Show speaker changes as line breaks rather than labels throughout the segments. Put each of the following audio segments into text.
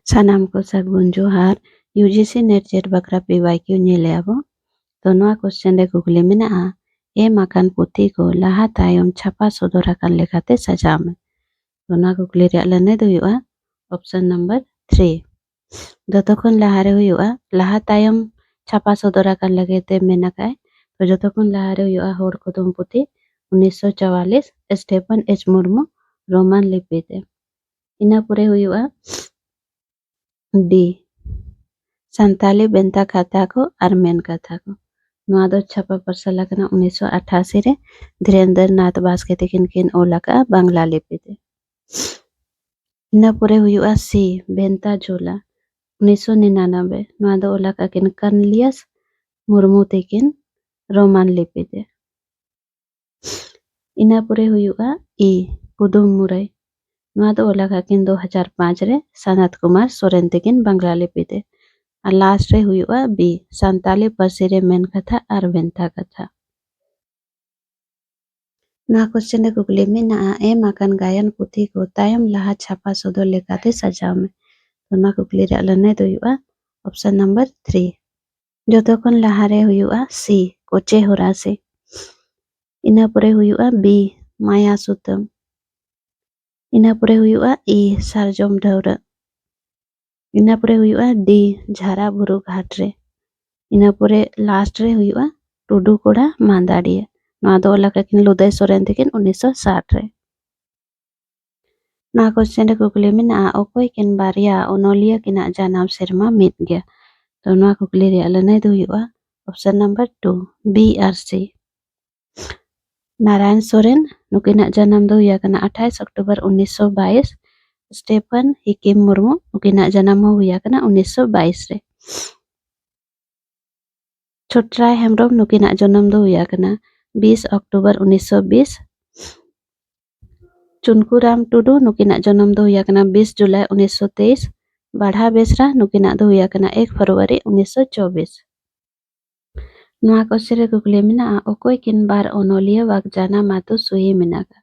ᱥᱟᱱᱟᱢ ᱠᱚ ᱥᱟᱹᱜᱩᱱ ᱡᱚᱦᱟᱨ यूजीसी नेट जेट बखरा PYQ ᱧᱮᱞᱮᱜᱼᱟ ᱛᱚ ᱱᱚᱣᱟ क्वेश्चन रे कुकली मेनागा एम आकान पुथी को लाहा तायम छापा सदर आकान लेखाते सजाव में तो नोआ कुकली रे लाने दो हुआ ऑप्शन नंबर 3 जतखन लाहा रे हुआ लाहा तायम छापा सदर आकान लेखाते मेनाकाय तो जतखन लाहा रे हुआ होड़ कुदुम पुथी 1944 स्टेफन एच मुर्मू रोमान लिपिते इना पुरे हुआ डी संताली बेंता कथा को और मेन कथा को नोआ दो छापा परसा लगना 1988 रे धीरेन्द्र नाथ बास्के तकिन किन ओलाका बांग्ला लिपिते इना पुरे हुआ सी बेंता झोला 1999 नोआ दो ओलाका किन कर्नलियस मुर्मू तकिन रोमान लिपिते इना पुरे हुआ ई कुदुम मुरई नोआ दो ओलाका किन 2005 रे सनत कुमार सोरेन तकिन बांग्ला लिपिते और लास्ट रे हुआ बी संताली पार्सी रे मेन कथा और वेंता कथा ना क्वेश्चन रे कुकली मेना एम आकान गायन पुथी को तायम लाहा छापा सदर लेखाते सजाव में तो ना कुकली रे लाने दो हुआ ऑप्शन नंबर 3 जतखन लाहा रे हुआ सी कोचे होरासे इना पुरे हुआ बी माया सुतम इना पुरे हुआ ई सारजम ढौरा इना पुरे हुआ डी झारा बुरु घाट रे इना पुरे लास्ट रे हुआ टुडू कोड़ा मांदाड़िया नोआ दो ओलाका किन लुदय सोरेन तकिन 1960 रे ना क्वेश्चन रे कुकली मेना ओकोय किन बारिया ओनोलिया किना जानाम सेरमा मित गया तो नोआ कुकली रे लाने दो हुआ option number 2 B R C Narayan Soren नुकिना जन्म दो हुआ कना 28 अक्टूबर 1922 स्टेफन हिकिम मुर्मू नुकिना जन्म हुआ कना 1922 रे छोटराय हेमब्रम नुकिना जन्म दो हुआ कना 20 अक्टूबर 1920 चुनकुराम टुडू नुकिना जन्म दो हुआ कना 20 जुलाई 1923 बाढ़ा बेसरा नुकिना दो हुआ कना 1 फरवरी 1924 नोआ क्वेश्चन रे कुकली मेना ओकोय किन बार ओनोलिया वाक जाना मातु सुही मेनागा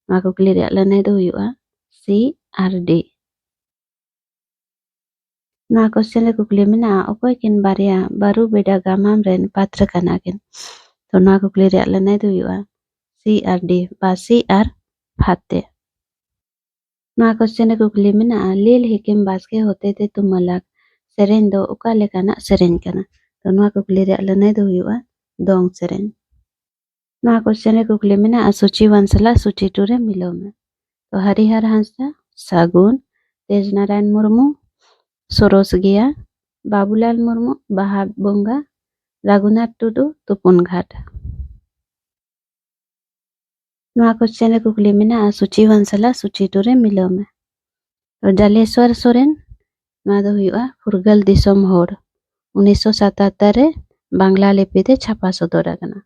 नोआ कुकली रे लाने दो हुआ सी आर डी नोआ क्वेश्चन रे कुकली मेना ओकोय किन बारिया बारू बेडा गामाम रेन पात्र कनाकिन तो नोआ कुकली रे लाने दो हुआ सी आर डी बा सी आर फाते नोआ क्वेश्चन रे कुकली मेना लील हिकिम बास्के होते ते तुमलाक सेरेन दो ओका लेकाना सेरेन कना तो नोआ कुकली रे लाने दो हुआ दोंग सेरेन नोआ क्वेश्चन रे कुकली मेना सूची वंशला सूची टूरे मिलो में तो हरिहर हांसदा सागुन तेज नारायण मुर्मू सोरोस गिया बाबूलाल मुर्मू बाहा बोंगा रघुनाथ टुडू तुपुन घाट नोआ क्वेश्चन रे कुकली मेना सूची वंशला सूची टूरे मिलो में तो जलेश्वर सोरेन नोआ दो हुआ फुरगल दिसोम होड़ 1977 रे बांग्ला लिपिते छापा सदर आकना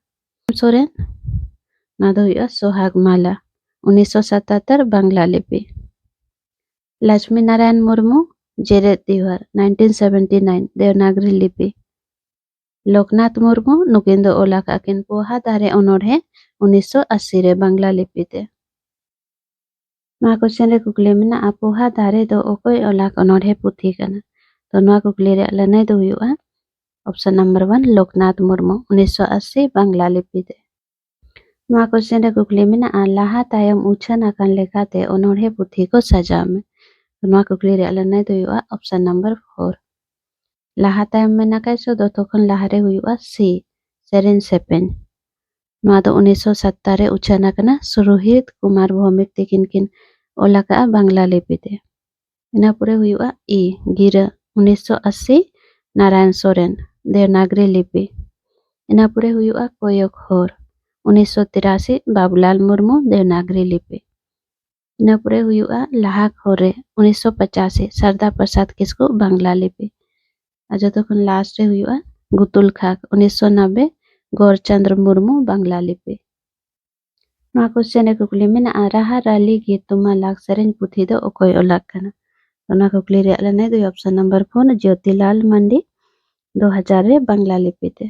सोरेन नोआ दो हुआ सोहाग माला 1977 बांग्ला लिपि लक्ष्मी नारायण मुर्मू जेरेत दिवार 1979 देवनागरी लिपि लोकनाथ मुर्मू नुकिन दो ओलाका किन पोहा दारे ओनोढ़े 1980 रे बांग्ला लिपिते नोआ क्वेश्चन रे कुकली मेना पोहा दारे दो ओकोय ओलाक ओनोढ़े पुथी कना तो नोआ कुकली रे लाने दो हुआ ऑप्शन नंबर 1 लोकनाथ मुर्मू 1980 बांग्ला लिपिते नोआ क्वेश्चन रे कुकली मेना लाहा तायम उछन आकान लेखाते ओनोढ़े पुथी को सजाव में तो नोआ कुकली रे लाने दो हुआ ऑप्शन नंबर 4 लाहा तायम मेना कैसो दो तखन लाहा रे हुआ सी सेरेन सेपेन नोआ दो 1970 रे उछन आकना सुरोहित कुमार भौमिक तकिन किन ओलाका बांग्ला लिपिते इना पुरे हुआ ई गिरा 1980 नारायण सोरेन देवनागरी लिपि इना पुरे हुआ कोयक होर 1983 बाबूलाल मुर्मू देवनागरी लिपि इना पुरे हुआ लाहाक होरे 1985 सरदा प्रसाद किस्कू बांग्ला लिपि जो तखन लास्ट रे हुआ गुतुल खाक 1990 गौरचंद्र मुर्मू बांग्ला लिपि नोआ क्वेश्चन रे कुकली मेना राहा राली गीत तुमा लाग सेरेन पुथी दो ओकोय ओलाक कना तो नोआ कुकली रे लाने दो ऑप्शन नंबर 4 ज्योतिलाल मंडी 2000 रे बांग्ला लिपिते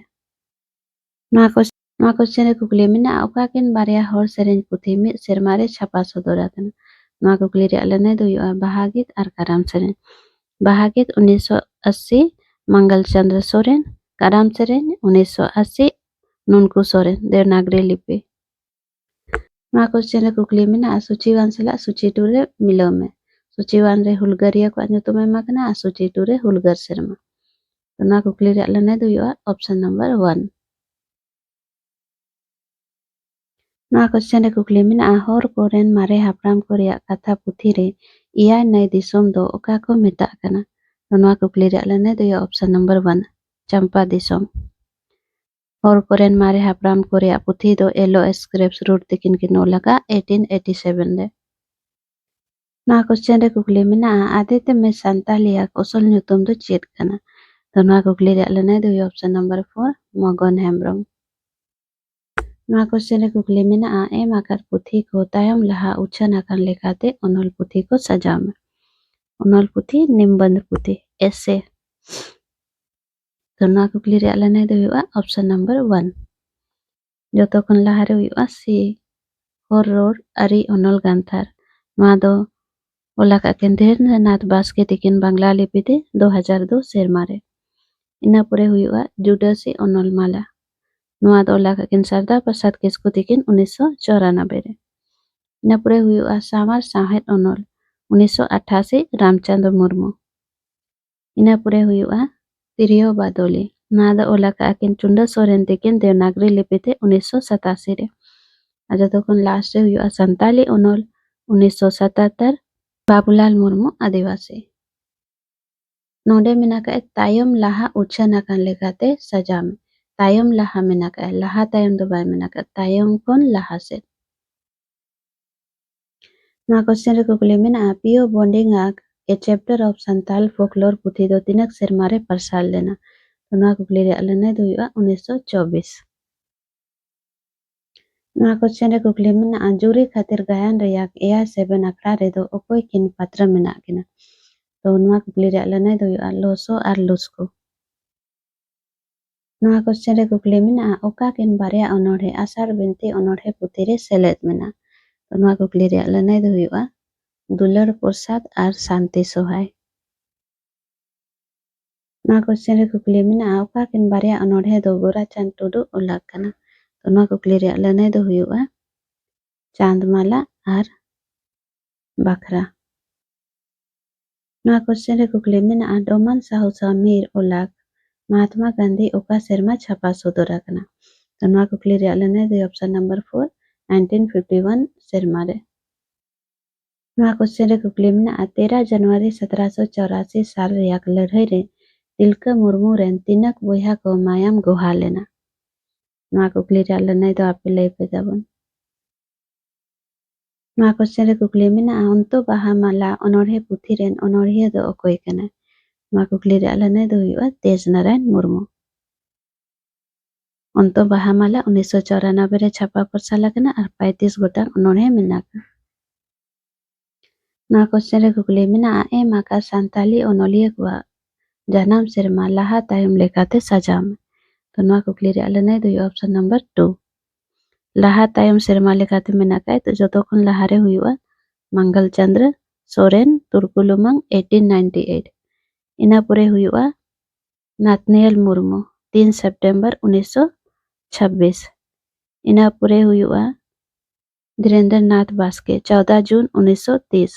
नोआ क्वेश्चन रे कुकली मेना ओका किन बारिया होर सेरेन पुथी मि सेरमा रे छापा सदर आकना नोआ कुकली रे लाने दो बाहागीत और कराम सेरेन ᱵᱟᱦᱟᱜᱤᱛ 1980 ᱢᱚᱝᱜᱚᱞ ᱪᱚᱸᱫᱽᱨᱚ ᱥᱚᱨᱮᱱ, ᱠᱟᱨᱟᱢ ᱥᱮᱨᱮᱧ 1980 ᱱᱩᱱᱠᱩ ᱥᱚᱨᱮᱱ ᱫᱮᱣᱱᱟᱜᱨᱤ ᱞᱤᱯᱤ। ᱱᱚᱣᱟ ᱠᱚᱥᱪᱮᱱ ᱨᱮ ᱠᱩᱠᱞᱤ ᱢᱮᱱᱟᱜᱼᱟ ᱥᱩᱪᱤ 1 ᱥᱟᱞᱟᱜ ᱥᱩᱪᱤ 2 ᱨᱮ ᱢᱤᱞᱟᱹᱣ ᱢᱮ। ᱥᱩᱪᱤ 1 ᱨᱮ ᱦᱩᱞᱜᱟᱹᱨᱤᱭᱟᱹ ᱠᱚᱣᱟᱜ ᱧᱩᱛᱩᱢ ᱮᱢ ᱟᱠᱟᱱᱟ ᱟᱨ ᱥᱩᱪᱤ 2 ᱨᱮ ᱦᱩᱞᱜᱟᱹᱨ ᱥᱮᱨᱢᱟ। ᱱᱚᱣᱟ ᱠᱩᱠᱞᱤ ᱨᱮᱭᱟᱜ ᱞᱟᱹᱱᱟᱹᱭ ᱫᱚ ᱦᱩᱭᱩᱜᱼᱟ ᱚᱯᱥᱚᱱ ᱱᱟᱢᱵᱟᱨ 1। ᱱᱚᱣᱟ ᱠᱚᱥᱪᱮᱱ ᱨᱮ ᱠᱩᱠᱞᱤ ᱢᱮᱱᱟᱜᱼᱟ ᱦᱚᱲ ᱠᱚᱨᱮᱱ ᱢᱟᱨᱮ ᱦᱟᱯᱲᱟᱢ ᱠᱚ ᱨᱮᱭᱟᱜ ᱠᱟᱛᱷᱟ ᱯᱩᱛᱷᱤ ᱨᱮ 7 ᱱᱟᱹᱭ ᱫᱤᱥᱚᱢ ᱫᱚ ᱚᱠᱟ ᱠᱚ ᱢᱮᱛᱟᱜ ᱠᱟᱱᱟ? ᱱᱚᱣᱟ ᱠᱩᱠᱞᱤ ᱨᱮᱭᱟᱜ ᱞᱟᱹᱱᱟᱹᱭ ᱫᱚ ᱦᱩᱭᱩᱜᱼᱟ ᱚᱯᱥᱚᱱ ᱱᱟᱢᱵᱟᱨ 1 ᱪᱟᱢᱯᱟ ᱫᱤᱥᱚᱢ। ᱦᱚᱲ ᱠᱚᱨᱮᱱ ᱢᱟᱨᱮ ᱦᱟᱯᱲᱟᱢ ᱠᱚ ᱨᱮᱭᱟᱜ ᱯᱩᱛᱷᱤ ᱫᱚ ᱮᱞᱳ ᱥᱠᱨᱮᱯᱥ ᱨᱩᱴ ᱛᱮᱠᱤᱱ ᱚᱞ ᱟᱠᱟᱜᱼᱟ 1887 ᱨᱮ। ᱱᱚᱣᱟ ᱠᱚᱥᱪᱮᱱ ᱨᱮ ᱠᱩᱠᱞᱤ ᱢᱮᱱᱟᱜᱼᱟ ᱟᱫᱮᱛᱮ ᱢᱮ ᱥᱟᱱᱛᱟᱞᱤᱭᱟᱜ ᱟᱥᱚᱞ ᱧᱩᱛᱩᱢ ᱫᱚ ᱪᱮᱫ ᱠᱟᱱᱟ? ᱱᱚᱣᱟ ᱠᱩᱠᱞᱤ ᱨᱮᱭᱟᱜ ᱞᱟᱹᱱᱟᱹᱭ ᱫᱚ ᱦᱩᱭᱩᱜᱼᱟ ᱚᱯᱥᱚᱱ ᱱᱟᱢᱵᱟᱨ 4 ᱢᱚᱜᱚᱱ ᱦᱮᱢᱵᱨᱚᱢ। ᱱᱚᱣᱟ ᱠᱚᱥᱪᱮᱱ ᱨᱮ ᱠᱩᱠᱞᱤ ᱢᱮᱱᱟᱜᱼᱟ ᱮᱢ ᱟᱠᱟᱫ ᱯᱩᱛᱷᱤ ᱠᱚ ᱛᱟᱭᱚᱢ ᱞᱟᱦᱟ ᱩᱪᱷᱟᱹᱱ ᱟᱠᱟᱱ ᱞᱮᱠᱟᱛᱮ ᱚᱱᱚᱞ ᱯᱩᱛᱷᱤ ᱠᱚ ᱥᱟᱡᱟᱣ ᱢᱮ। ᱚᱱᱚᱞ ᱯᱩᱛᱷᱤ ᱱᱤᱢᱵᱚᱱᱫᱷ ᱯᱩᱛᱷᱤ ᱮᱥᱮ। ᱱᱚᱣᱟ ᱠᱩᱠᱞᱤ ᱨᱮᱭᱟᱜ ᱞᱟᱹᱱᱟᱹᱭ ᱫᱚ ᱦᱩᱭᱩᱜᱼᱟ ᱚᱯᱥᱚᱱ ᱱᱟᱢᱵᱟᱨ 1 ᱡᱚᱛᱚ ᱠᱷᱚᱱ ᱞᱟᱦᱟᱨᱮ ᱦᱩᱭᱩᱜᱼᱟ ᱥᱤ ᱦᱚᱨ ᱨᱚᱲ ᱟᱹᱨᱤ ᱚᱱᱚᱞ ᱜᱟᱱᱛᱷᱟᱨ। ᱱᱚᱣᱟ ᱫᱚ ᱚᱞ ᱟᱠᱟᱫ ᱠᱤᱱ ᱫᱷᱤᱨᱮᱱᱫᱨᱚᱱᱟᱛᱷ ᱵᱟᱥᱠᱮ ᱛᱤᱠᱤᱱ ᱵᱟᱝᱞᱟ ᱞᱤᱯᱤᱛᱮ 2002 ᱥᱮᱨᱢᱟ ᱨᱮ। ᱤᱱᱟᱹ ᱯᱚᱨᱮ ᱦᱩᱭᱩᱜᱼᱟ ᱡᱩᱰᱟᱹᱥᱤ ᱚᱱᱚᱞ ᱢᱟᱞᱟ। ᱱᱚᱣᱟ ᱫᱚ ᱚᱞ ᱟᱠᱟᱫ ᱠᱤᱱ ᱥᱟᱨᱫᱟ ᱯᱨᱚᱥᱟᱫ ᱠᱤᱥᱠᱩ ᱛᱤᱠᱤᱱ 1994 ᱨᱮ। ᱤᱱᱟᱹ ᱯᱚᱨᱮ ᱦᱩᱭᱩᱜᱼᱟ ᱥᱟᱶᱟᱨ ᱥᱟᱶᱦᱮᱫ ᱚᱱᱚᱞ 1988 ᱨᱟᱢᱪᱟᱸᱫᱽ ᱢᱩᱨᱢᱩ। ᱤᱱᱟᱹ ᱯᱚᱨᱮ ᱦᱩᱭᱩᱜᱼᱟ ᱛᱤᱨᱭᱳ ᱵᱟᱫᱳᱞᱤ। ᱱᱚᱣᱟ ᱫᱚ ᱚᱞ ᱟᱠᱟᱫ ᱠᱤᱱ ᱪᱩᱱᱰᱟᱹ ᱥᱚᱨᱮᱱ ᱛᱤᱠᱤᱱ ᱫᱮᱣᱱᱟᱜᱨᱤ ᱞᱤᱯᱤᱛᱮ 1987 ᱨᱮ। ᱟᱨ ᱡᱚᱛᱚ ᱠᱷᱚᱱ ᱞᱟᱥᱴ ᱨᱮ ᱦᱩᱭᱩᱜᱼᱟ ᱥᱟᱱᱛᱟᱞᱤ ᱚᱱᱚᱞ 1977 ᱵᱟᱵᱩᱞᱟᱞ ᱢᱩᱨᱢᱩ ᱟᱹᱫᱤᱵᱟᱹᱥᱤ। ᱱᱚᱰᱮ ᱢᱮᱱᱟᱜ ᱟᱠᱟᱫ ᱛᱟᱭᱚᱢ ᱞᱟᱦᱟ ᱩᱪᱷᱟᱹᱱ ᱟᱠᱟᱱ ᱞᱮᱠᱟᱛᱮ ᱥᱟᱡᱟᱣ ᱢᱮ। ᱛᱟᱭᱚᱢ ᱞᱟᱦᱟ ᱢᱮᱱᱟᱜ ᱟᱠᱟᱫ ᱞᱟᱦᱟ ᱛᱟᱭᱚᱢ ᱫᱚ ᱵᱟᱭ ᱢᱮᱱᱟᱜ ᱟᱠᱟᱫ ᱛᱟᱭᱚᱢ ᱠᱷᱚᱱ ᱞᱟᱦᱟ ᱥᱮᱫ। ᱱᱚᱣᱟ ᱠᱚᱥᱪᱮᱱ ᱨᱮ ᱠᱩᱠᱞᱤ ᱢᱮᱱᱟᱜᱼᱟ ᱯᱤᱭᱳ ᱵᱚᱱᱰᱤᱝ ᱟᱜ A Chapter of ᱥᱟᱱᱛᱟᱞ ᱯᱷᱳᱠᱞᱳᱨ ᱯᱩᱛᱷᱤ ᱫᱚ ᱛᱤᱱᱟᱹᱜ ᱥᱮᱨᱢᱟ ᱨᱮ ᱯᱟᱨᱥᱟᱞ ᱞᱮᱱᱟ? ᱱᱚᱣᱟ ᱠᱩᱠᱞᱤ ᱨᱮᱭᱟᱜ ᱞᱟᱹᱱᱟᱹᱭ ᱫᱚ ᱦᱩᱭᱩᱜᱼᱟ 1924। ᱱᱚᱣᱟ ᱠᱚᱥᱪᱮᱱ ᱨᱮ ᱠᱩᱠᱞᱤ ᱢᱮᱱᱟᱜᱼᱟ ᱡᱩᱨᱤ ᱠᱷᱟᱹᱛᱤᱨ ᱜᱟᱭᱟᱱ ᱨᱮᱭᱟᱜ 7 ᱟᱠᱷᱲᱟ ᱨᱮᱫᱚ ᱚᱠᱚᱭ ᱠᱤᱱ ᱯᱟᱛᱨᱚ ᱢᱮᱱᱟᱜ ᱠᱤᱱᱟ? ᱛᱚ ᱱᱚᱣᱟ ᱠᱩᱠᱞᱤ ᱨᱮᱭᱟᱜ ᱞᱟᱹᱱᱟᱹᱭ ᱫᱚ ᱦᱩᱭᱩᱜᱼᱟ ᱞᱚᱥᱚ ᱟᱨ ᱞᱩᱥᱠᱳ। ᱱᱚᱣᱟ ᱠᱚᱥᱪᱮᱱ ᱨᱮ ᱠᱩᱠᱞᱤ ᱢᱮᱱᱟᱜᱼᱟ ᱚᱠᱟ ᱠᱤᱱ ᱵᱟᱨᱭᱟ ᱚᱱᱚᱬᱦᱮ ᱟᱥᱟᱲ ᱵᱤᱱᱛᱤ ᱚᱱᱚᱬᱦᱮ ᱯᱩᱛᱷᱤ ᱨᱮ ᱥᱮᱞᱮᱫ ᱢᱮᱱᱟᱜᱼᱟ? ᱛᱚ ᱱᱚᱣᱟ ᱠᱩᱠᱞᱤ ᱨᱮᱭᱟᱜ ᱞᱟᱹᱱᱟᱹᱭ ᱫᱚ ᱦᱩᱭᱩᱜᱼᱟ ᱫᱩᱞᱟᱹᱲ ᱯᱨᱚᱥᱟᱫ ᱟᱨ ᱥᱟᱱᱛᱤ ᱥᱚᱦᱟᱭ। ᱱᱚᱣᱟ ᱠᱚᱥᱪᱮᱱ ᱨᱮ ᱠᱩᱠᱞᱤ ᱢᱮᱱᱟᱜᱼᱟ ᱚᱠᱟ ᱠᱤᱱ ᱵᱟᱨᱭᱟ ᱚᱱᱚᱬᱦᱮ ᱫᱚ ᱜᱳᱨᱟᱪᱟᱸᱫᱽ ᱴᱩᱰᱩ ᱚᱞᱟᱜ ᱠᱟᱱᱟ? ᱛᱚ ᱱᱚᱣᱟ ᱠᱩᱠᱞᱤ ᱨᱮᱭᱟᱜ ᱞᱟᱹᱱᱟᱹᱭ ᱫᱚ ᱦᱩᱭᱩᱜᱼᱟ ᱪᱟᱸᱫᱽᱢᱟᱞᱟ ᱟᱨ ᱵᱟᱠᱷᱨᱟ। ᱱᱚᱣᱟ ᱠᱚᱥᱪᱮᱱ ᱨᱮ ᱠᱩᱠᱞᱤ ᱢᱮᱱᱟᱜᱼᱟ ᱰᱚᱢᱟᱱ ᱥᱟᱦᱩ ᱥᱟᱢᱤᱨ ᱚᱞᱟᱜ ᱢᱚᱦᱟᱛᱢᱟ ᱜᱟᱱଧী ᱚᱠᱟ ᱥᱮᱨᱢᱟ ᱪᱷᱟᱯᱟ ᱥᱚᱫᱚᱨ ᱟᱠᱟᱱᱟ? ᱛᱚ ᱱᱚᱣᱟ ᱠᱩᱠᱞᱤ ᱨᱮᱭᱟᱜ ᱞᱟᱹᱱᱟᱹᱭ ᱫᱚ ᱚᱯᱥᱚᱱ ᱱᱟᱢᱵᱟᱨ 4 1951 ᱥᱮᱨᱢᱟ ᱨᱮ। ᱱᱚᱣᱟ ᱠᱚᱥᱪᱮᱱ ᱨᱮ ᱠᱩᱠᱞᱤ ᱢᱮᱱᱟᱜᱼᱟ 13 ᱡᱟᱱᱩᱣᱟᱨᱤ 1784 ᱥᱟᱞ ᱨᱮᱭᱟᱜ ᱞᱟᱹᱲᱦᱟᱹᱭ ᱨᱮ ᱛᱤᱞᱠᱟᱹ ᱢᱩᱨᱢᱩ ᱨᱮᱱ ᱛᱤᱱᱟᱹᱜ ᱵᱚᱭᱦᱟ ᱠᱚ ᱢᱟᱭᱟᱢ ᱜᱚᱦᱟ ᱞᱮᱱᱟ? ᱱᱚᱣᱟ ᱠᱩᱠᱞᱤ ᱨᱮᱭᱟᱜ ᱞᱟᱹᱱᱟᱹᱭ ᱫᱚ ᱟᱯᱮ ᱞᱟᱹᱭ ᱯᱮ ᱛᱟᱵᱚᱱ। ᱱᱚᱣᱟ ᱠᱚᱥᱪᱮᱱ ᱨᱮ ᱠᱩᱠᱞᱤ ᱢᱮᱱᱟᱜᱼᱟ ᱚᱱᱛᱚ ᱵᱟᱦᱟ ᱢᱟᱞᱟ ᱚᱱᱚᱬᱦᱮ ᱯᱩᱛᱷᱤ ᱨᱮᱱ ᱚᱱᱚᱬᱦᱤᱭᱟᱹ ᱫᱚ ᱚᱠᱚᱭ ᱠᱟᱱᱟᱭ? ᱱᱚᱣᱟ ᱠᱩᱠᱞᱤ ᱨᱮᱭᱟᱜ ᱞᱟᱹᱱᱟᱹᱭ ᱫᱚ ᱦᱩᱭᱩᱜᱼᱟ ᱛᱮᱡᱽ ᱱᱟᱨᱟᱭᱚᱱ ᱢᱩᱨᱢᱩ। ᱚᱱᱛᱚ ᱵᱟᱦᱟ ᱢᱟᱞᱟ 1994 ᱨᱮ ᱪᱷᱟᱯᱟ ᱯᱟᱨᱥᱟᱞ ᱟᱠᱟᱱᱟ ᱟᱨ 35 ᱜᱚᱴᱟᱝ ᱚᱱᱚᱬᱦᱮ ᱢᱮᱱᱟᱜᱼᱟ। ᱱᱚᱣᱟ ᱠᱚᱥᱪᱮᱱ ᱨᱮ ᱠᱩᱠᱞᱤ ᱢᱮᱱᱟᱜᱼᱟ ᱮᱢ ᱟᱠᱟᱫ ᱥᱟᱱᱛᱟᱞᱤ ᱚᱱᱚᱞᱤᱭᱟᱹ ᱠᱚᱣᱟᱜ ᱡᱟᱱᱟᱢ ᱥᱮᱨᱢᱟ ᱞᱟᱦᱟ ᱛᱟᱭᱚᱢ ᱞᱮᱠᱟᱛᱮ ᱥᱟᱡᱟᱣ ᱢᱮ। ᱛᱚ ᱱᱚᱣᱟ ᱠᱩᱠᱞᱤ ᱨᱮᱭᱟᱜ ᱞᱟᱹᱱᱟᱹᱭ ᱫᱚ ᱦᱩᱭᱩᱜᱼᱟ ᱚᱯᱥᱚᱱ ᱱᱟᱢᱵᱟᱨ 2 ᱞᱟᱦᱟ ᱛᱟᱭᱚᱢ ᱥᱮᱨᱢᱟ ᱞᱮᱠᱟᱛᱮ ᱢᱮᱱᱟᱜ ᱟᱠᱟᱫ ᱛᱚ ᱡᱚᱛᱚ ᱠᱷᱚᱱ ᱞᱟᱦᱟᱨᱮ ᱦᱩᱭᱩᱜᱼᱟ ᱢᱚᱝᱜᱚᱞ ᱪᱚᱸᱫᱽᱨᱚ ᱥᱚᱨᱮᱱ ᱛᱩᱨᱠᱩ ᱩᱢᱟᱝ 1898। ᱤᱱᱟᱹ ᱯᱚᱨᱮ ᱦᱩᱭᱩᱜᱼᱟ ᱱᱟᱛᱷᱱᱤᱭᱮᱞ ᱢᱩᱨᱢᱩ 3 ᱥᱮᱯᱴᱮᱢᱵᱚᱨ 1926। ᱤᱱᱟᱹ ᱯᱚᱨᱮ ᱦᱩᱭᱩᱜᱼᱟ ᱫᱷᱤᱨᱮᱱᱫᱨᱚᱱᱟᱛᱷ ᱵᱟᱥᱠᱮ 14 ᱡᱩᱱ 1930।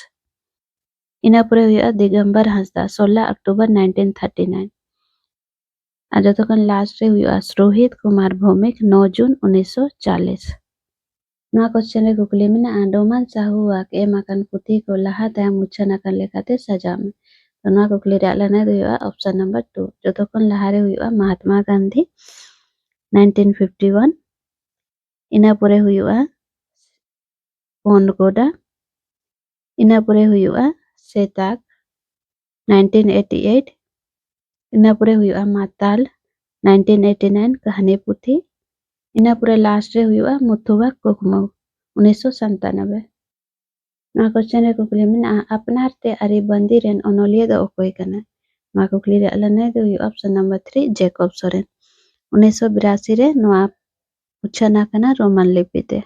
ᱤᱱᱟᱹ ᱯᱚᱨᱮ ᱦᱩᱭᱩᱜᱼᱟ ᱫᱤᱜᱚᱢᱵᱚᱨ ᱦᱟᱸᱥᱫᱟ 16 ᱚᱠᱴᱳᱵᱚᱨ 1939। ᱟᱨ ᱡᱚᱛᱚ ᱠᱷᱚᱱ ᱞᱟᱥᱴ ᱨᱮ ᱦᱩᱭᱩᱜᱼᱟ ᱥᱨᱳᱦᱤᱛ ᱠᱩᱢᱟᱨ ᱵᱷᱳᱣᱢᱤᱠ 9 ᱡᱩᱱ 1940। ᱱᱚᱣᱟ ᱠᱚᱥᱪᱮᱱ ᱨᱮ ᱠᱩᱠᱞᱤ ᱢᱮᱱᱟᱜᱼᱟ ᱰᱳᱢᱟᱱ ᱥᱟᱦᱩᱣᱟᱜ ᱮᱢ ᱟᱠᱟᱱ ᱯᱩᱛᱷᱤ ᱠᱚ ᱞᱟᱦᱟ ᱛᱟᱭᱚᱢ ᱩᱪᱷᱟᱹᱱ ᱟᱠᱟᱱ ᱞᱮᱠᱟᱛᱮ ᱥᱟᱡᱟᱣ ᱢᱮ। ᱛᱚ ᱱᱚᱣᱟ ᱠᱩᱠᱞᱤ ᱨᱮᱭᱟᱜ ᱞᱟᱹᱱᱟᱹᱭ ᱫᱚ ᱦᱩᱭᱩᱜᱼᱟ ᱚᱯᱥᱚᱱ ᱱᱟᱢᱵᱟᱨ 2 ᱡᱚᱛᱚ ᱠᱷᱚᱱ ᱞᱟᱦᱟᱨᱮ ᱦᱩᱭᱩᱜᱼᱟ ᱢᱚᱦᱟᱛᱢᱟ ᱜᱟᱱଧী 1951। ᱤᱱᱟᱹ ᱯᱚᱨᱮ ᱦᱩᱭᱩᱜᱼᱟ ᱯᱚᱱᱰᱜᱚᱰᱟ। ᱤᱱᱟᱹ ᱯᱚᱨᱮ ᱦᱩᱭᱩᱜᱼᱟ ᱥᱮᱛᱟᱜ 1988। ᱤᱱᱟᱹ ᱯᱚᱨᱮ ᱦᱩᱭᱩᱜᱼᱟ ᱢᱟᱛᱟᱞ 1989 ᱠᱟᱹᱦᱱᱤ ᱯᱩᱛᱷᱤ। ᱤᱱᱟᱹ ᱯᱚᱨᱮ ᱞᱟᱥᱴ ᱨᱮ ᱦᱩᱭᱩᱜᱼᱟ ᱢᱩᱛᱷᱩᱣᱟᱜ ᱠᱩᱠᱢᱩ 1997। ᱱᱚᱣᱟ ᱠᱚᱥᱪᱮᱱ ᱨᱮ ᱠᱩᱠᱞᱤ ᱢᱮᱱᱟᱜᱼᱟ ᱟᱯᱱᱟᱨ ᱛᱮ ᱟᱹᱨᱤ ᱵᱟᱸᱫᱤ ᱨᱮᱱ ᱚᱱᱚᱞᱤᱭᱟᱹ ᱫᱚ ᱚᱠᱚᱭ ᱠᱟᱱᱟᱭ? ᱱᱚᱣᱟ ᱠᱩᱠᱞᱤ ᱨᱮᱭᱟᱜ ᱞᱟᱹᱱᱟᱹᱭ ᱫᱚ ᱦᱩᱭᱩᱜᱼᱟ ᱚᱯᱥᱚᱱ ᱱᱟᱢᱵᱟᱨ 3 ᱡᱮᱠᱚᱵ ᱥᱚᱨᱮᱱ 1982 ᱨᱮ ᱱᱚᱣᱟ ᱩᱪᱷᱟᱹᱱ ᱟᱠᱟᱱᱟ ᱨᱳᱢᱟᱱ ᱞᱤᱯᱤᱛᱮ।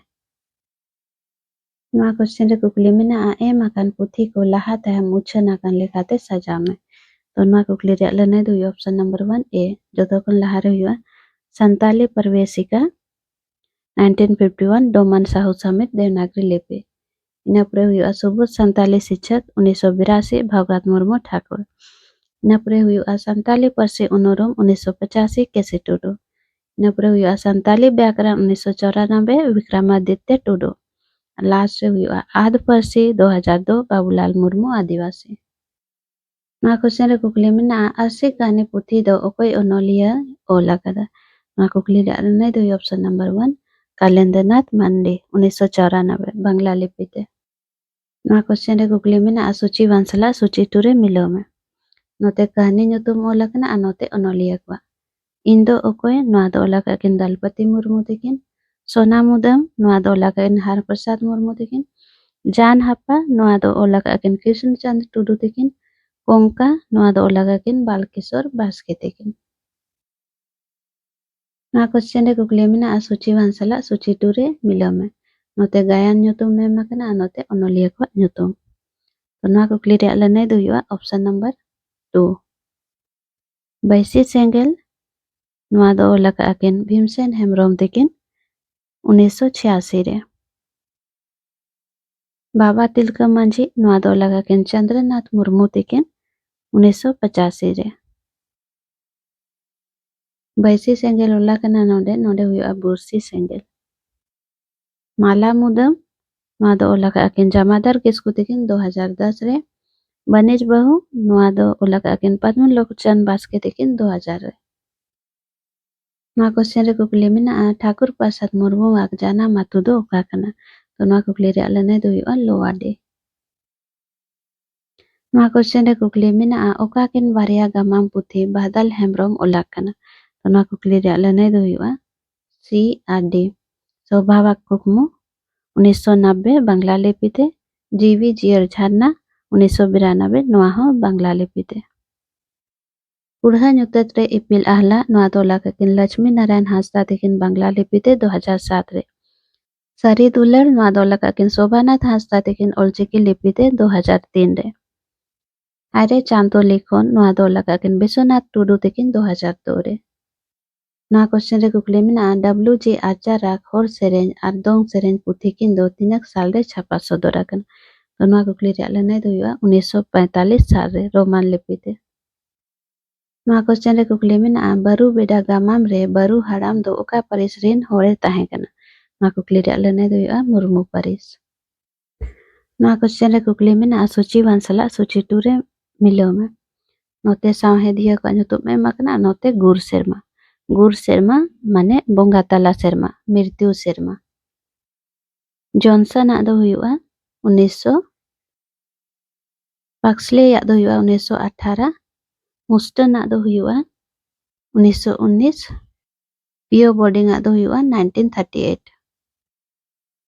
ᱱᱚᱣᱟ ᱠᱚᱥᱪᱮᱱ ᱨᱮ ᱠᱩᱠᱞᱤ ᱢᱮᱱᱟᱜᱼᱟ ᱮᱢ ᱟᱠᱟᱱ ᱯᱩᱛᱷᱤ ᱠᱚ ᱞᱟᱦᱟ ᱛᱟᱭᱚᱢ ᱩᱪᱷᱟᱹᱱ ᱟᱠᱟᱱ ᱞᱮᱠᱟᱛᱮ ᱥᱟᱡᱟᱣ ᱢᱮ। तो नवा कुकली रे लने दो ऑप्शन नंबर 1 ए जोतो खन लहा रे हुआ संताली प्रवेशिका 1951 डोमन साहू समेत देवनागरी लिपि ina pore huyu subut santali शिक्षक 1982 भावरात Murmu Thakur ina pore huyu santali parsi unurum 1985 केसी Tudu ina pore huyu santali व्याकरण 1994 विक्रमादित्य टुडू लास्ट रे हुआ आद परसी 2002 बाबूलाल मुर्मू आदिवासी ᱱᱚᱣᱟ क्वेश्चन रे कुकली मेना आसी कहानी पुथी दो ओकोय ओनोलिया ओल आकादा ᱱᱚᱣᱟ कुकली रे अरने दो ऑप्शन नंबर 1 कालेंद्रनाथ मांडे 1994 बांग्ला लिपि ते ᱱᱚᱣᱟ क्वेश्चन रे कुकली मेना सूची वंशला सूची 2 रे मिलाव में नोते कहानी ᱧᱩᱛᱩᱢ ओल आकना आ नोते ओनोलिया को इन दो ओकोय ᱱᱚᱣᱟ दो ओल आकिन दलपति मुर्मू तकिन सोना मुदम ᱱᱚᱣᱟ दो ओल आकिन हर प्रसाद मुर्मू तकिन जान हापा ᱱᱚᱣᱟ दो ओल आकिन कृष्ण चंद्र टुडू तकिन कोंका ᱱᱚᱣᱟ दो ओल आकिन बालकिशोर बास्के तकिन ᱱᱚᱣᱟ क्वेश्चन रे कुकली मेना सूची वंशला सूची 2 रे मिलाव में नोते गायन ᱧᱩᱛᱩᱢ में मकना नोते ओनोलिया को ᱧᱩᱛᱩम तो ᱱᱚᱣᱟ कुकली रे लने दो हुआ ऑप्शन नंबर 2 बैसी सेंगेल ᱱᱚᱣᱟ दो ओल आकिन भीमसेन हेम्ब्रम तकिन 1986 रे बाबा तिलका मांझी ᱱᱚᱣᱟ दो ओल आकिन चंद्रनाथ मुर्मू तकिन 1985 रे बैसी सेंगेल ओला कना नोडे नोडे हुआ बुरसी सेंगेल माला मुदम ᱱᱚᱣᱟ दो ओला आकिन जमादार किस्कू तकिन 2010 रे बनेज बहु ᱱᱚᱣᱟ दो ओला आकिन पद्म लोकचंद बास्के तकिन 2000 रे ᱱᱚᱣᱟ क्वेश्चन रे कुकली मेना ठाकुर प्रसाद मुर्मू वाक जाना मातु दो ओका कना तो ᱱᱚᱣᱟ कुकली रे लने दो हुआ लोवाडे ᱱᱚᱣᱟ क्वेश्चन रे कुकली मेना ओका किन बारिया गामाम पुथी बादल हेम्ब्रम ओला कना तो ᱱᱚᱣᱟ कुकली रे लने दो हुआ सी आर डी स्वभावक कुकमु 1990 बांग्ला लिपि ते जीवी जियर झरना 1992 ᱱᱚᱣᱟ ᱦᱚᱸ बांग्ला लिपि ते पुरहा ᱧᱩᱛᱟᱹᱛ रे इपिल आहला ᱱᱚᱣᱟ दो ओला किन लक्ष्मी नारायण हांसदा तकिन बांग्ला लिपि ते 2007 रे सरी दुलर ᱱᱚᱣᱟ दो ओला किन शोभानाथ हांसदा तकिन ओलचिकी लिपि ते 2003 रे आरे चांदो लिखोन ᱱᱚᱣᱟ दो ओला किन विश्वनाथ टुडू तकिन 2002 रे ᱱᱚᱣᱟ क्वेश्चन रे कुकली मेना डब्ल्यू जी आचारा खोर सेरेन और दोंग सेरेन पुथी किन दो तिनक साल रे छापा सदर आकन तो ᱱᱚᱣᱟ कुकली रे लने दो हुआ 1945 साल रे रोमान लिपि ते ᱱᱚᱣᱟ क्वेश्चन रे कुकली मेना बरु बेडा गामाम रे बरु हाड़ाम दो ओका परिस रेन होरे ताहे कना ᱱᱚᱣᱟ कुकली रे लने दो हुआ मुर्मू परिस ᱱᱚᱣᱟ क्वेश्चन रे कुकली मेना सूची वंशला सूची 2 रे मिलाव में नोते सावहेदिया को ᱧᱩᱛᱩᱢ में मकना नोते गुर सेरमा माने बोंगा तला सेरमा मृत्यु सेरमा जॉनसन आदो हुआ 1900 पक्सले आदो हुआ 1918 मुस्टन आदो हुआ 1919 पियो बोर्डिंग आदो हुआ 1938